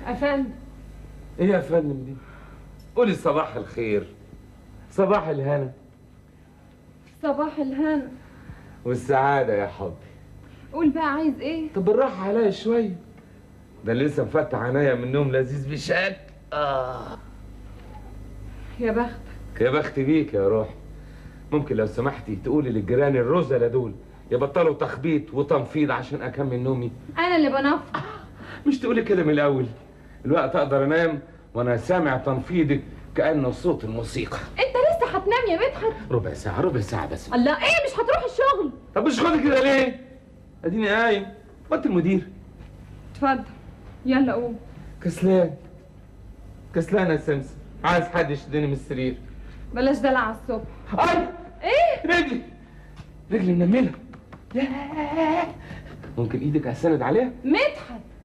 افندم. ايه يا فندم دي؟ قولي صباح الخير، صباح الهنا، صباح الهنا والسعادة يا حبي. قول بقى عايز ايه؟ طب بالراحة عليا شوية، ده اللي لسه مفتح عينيا من النوم لذيذ بشكل. يا بختك. يا بخت بيك يا روح. ممكن لو سمحتي تقولي للجيران الرزلة دول يبطلوا تخبيط وتنفيض عشان اكمل نومي؟ انا اللي بنفض. مش تقولي كده من الاول؟ الوقت اقدر انام وانا سامع تنفيضك كأنه صوت الموسيقى. انت لسه هتنام يا مدحت؟ ربع ساعة ربع ساعة بس. الله، ايه مش هتروح الشغل؟ طب مش خدي كده ليه؟ اديني قايم. وانت المدير. اتفضل يلا قوم. كسلان كسلان يا سمسم، عايز حد يشدني من السرير. بلاش دلع على الصبح. اي ايه؟ رجلي منمله. ياه، ممكن ايدك اسند عليها؟ مدحت